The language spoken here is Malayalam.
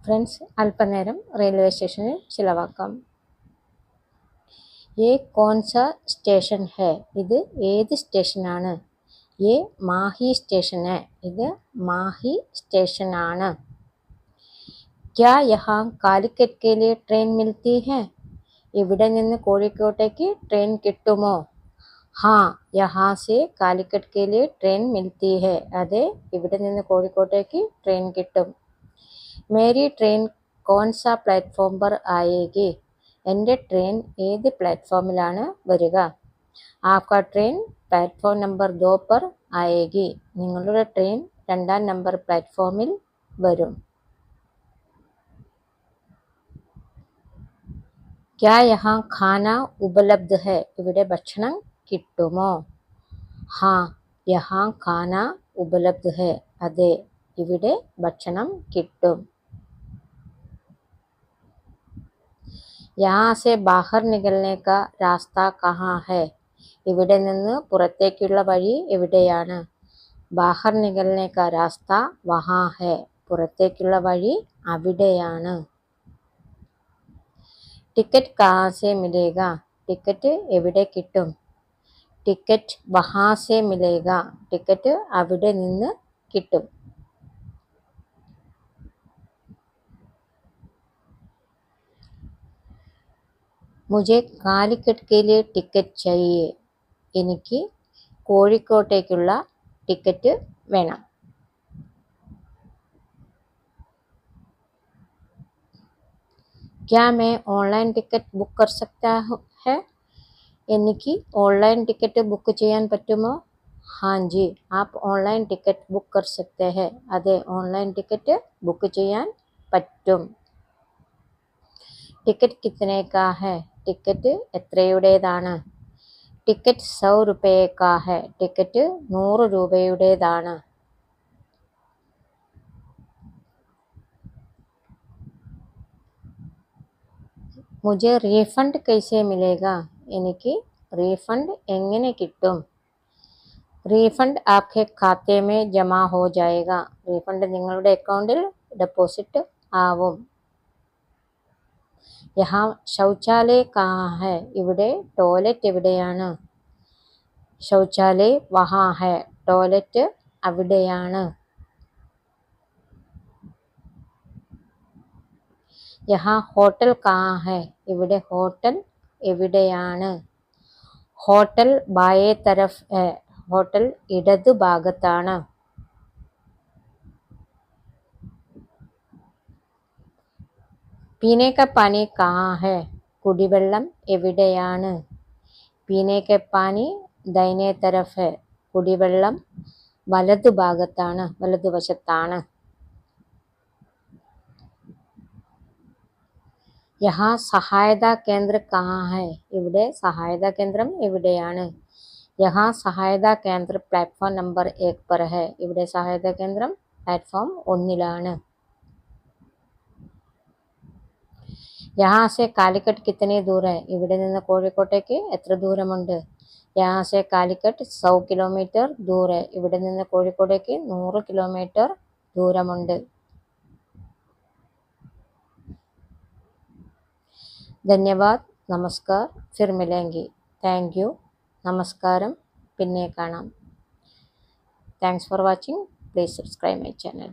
ഫ്രണ്ട്സ്, അല്പനേരം റെയിൽവേ സ്റ്റേഷനിൽ ചിലവാക്കാം. ये कौन सा സ്റ്റേഷൻ है? ഇത് ഏത് സ്റ്റേഷനാണ്? ये മാഹി സ്റ്റേഷൻ है. ഇത് മാഹി സ്റ്റേഷനാണ്. क्या यहाँ कालिकट के लिए ट्रेन मिलती है? ഇവിടെ നിന്ന് കോഴിക്കോട്ടേക്ക് ട്രെയിൻ കിട്ടുമോ? हाँ, यहाँ से कालिकट के लिए ट्रेन मिलती है. അതെ, ഇവിടെ നിന്ന് കോഴിക്കോട്ടേക്ക് ട്രെയിൻ കിട്ടും. मेरी ट्रेन कौन सा प्लेटफॉर्म पर आएगी? എൻ്റെ ട്രെയിൻ ഏത് പ്ലാറ്റ്ഫോമിലാണ് വരിക? ആപ്കാ ട്രെയിൻ പ്ലാറ്റ്ഫോം നമ്പർ 2 पर आएगी. നിങ്ങളുടെ ട്രെയിൻ 2-ാം നമ്പർ പ്ലാറ്റ്ഫോമിൽ വരും. क्या यहाँ खाना उपलब्ध है? ഇവിടെ ഭക്ഷണം കിട്ടുമോ? हाँ, यहाँ खाना उपलब्ध है. അതെ, ഇവിടെ ഭക്ഷണം കിട്ടും. यहाँ से बाहर निकलने का रास्ता कहाँ है? ഇവിടെ നിന്ന് പുറത്തേക്കുള്ള വഴി എവിടെയാണ്? ബാഹർ നികൽനെ കാ രാസ്ത വഹാ ഹെ. പുറത്തേക്കുള്ള വഴി അവിടെയാണ്. ടിക്കറ്റ് കഹാ സെ മിലേഗ? ടിക്കറ്റ് എവിടെ കിട്ടും? ടിക്കറ്റ് വഹാ സെ മിലേഗ. ടിക്കറ്റ് അവിടെ നിന്ന് കിട്ടും. മുझे കാലിക്കറ്റ് के लिए ടിക്കറ്റ് चाहिए. എനിക്ക് കോഴിക്കോട്ടേക്കുള്ള ടിക്കറ്റ് വേണം. क्या मैं ഓൺലൈൻ ടിക്കറ്റ് ബുക്ക് कर सकता है? എനിക്ക് ഓൺലൈൻ ടിക്കറ്റ് ബുക്ക് ചെയ്യാൻ പറ്റുമോ? हाँ जी, आप ऑनलाइन टिकट बुक कर सकते हैं. അതെ, ഓൺലൈൻ ടിക്കറ്റ് ബുക്ക് ചെയ്യാൻ പറ്റും. ടിക്കറ്റ് കിത്തനെ കാ ഹെ? ടിക്കറ്റ് എത്രയുടേതാണ്? ടിക്കറ്റ് 100 रुपये का है. ടിക്കറ്റ് 100 രൂപയുടേതാണ്. മുझे റീഫണ്ട് कैसे मिलेगा? എനിക്ക് റീഫണ്ട് എങ്ങനെ കിട്ടും? റീഫണ്ട് आपके खाते में जमा हो जाएगा. റീഫണ്ട് നിങ്ങളുടെ അക്കൗണ്ടിൽ ഡെപ്പോസിറ്റ് ആവും. यहाँ शौचालय कहाँ है? ഇവിടെ ടോയ്ലറ്റ് എവിടെയാണ്? ശൗചാലയ് വഹാ ഹെ. ടോയ്ലറ്റ് അവിടെയാണ്. യഹാ ഹോട്ടൽ കഹാ ഹെ? ഇവിടെ ഹോട്ടൽ എവിടെയാണ്? ഹോട്ടൽ ബായേ തരഫ് ഹെ. ഹോട്ടൽ ഇടതു ഭാഗത്താണ്. പീനെ കാ പാനി കഹാ ഹെ? കുടിവെള്ളം എവിടെയാണ്? പീനെ കാ പാനി ദൈനേ തരഫ് ഹെ. കുടിവെള്ളം വലതു ഭാഗത്താണ്, വലതുവശത്താണ്. യഹാ സഹായതാ കേന്ദ്ര കഹാ ഹെ? ഇവിടെ സഹായതാ കേന്ദ്രം എവിടെയാണ്? യഹാ സഹായതാ കേന്ദ്ര പ്ലാറ്റ്ഫോം നമ്പർ 1 पर है. ഇവിടെ സഹായതാ കേന്ദ്രം പ്ലാറ്റ്ഫോം 1-ലാണ്. യഹാ സെ കാലിക്കറ്റ് കിത്തനെ ദൂർ ഹെ? ഇവിടെ നിന്ന് കോഴിക്കോട്ടേക്ക് എത്ര ദൂരമുണ്ട്? യഹാ സെ കാലിക്കറ്റ് 100 കിലോമീറ്റർ ദൂർ ഹെ. ഇവിടെ നിന്ന് കോഴിക്കോട്ടേക്ക് 100 കിലോമീറ്റർ ദൂരമുണ്ട്. ധന്യവാദ്, നമസ്കാർ, ഫിർ മിലേംഗി. താങ്ക് യു, നമസ്കാരം, പിന്നെ കാണാം. Thanks for watching. Please subscribe my channel.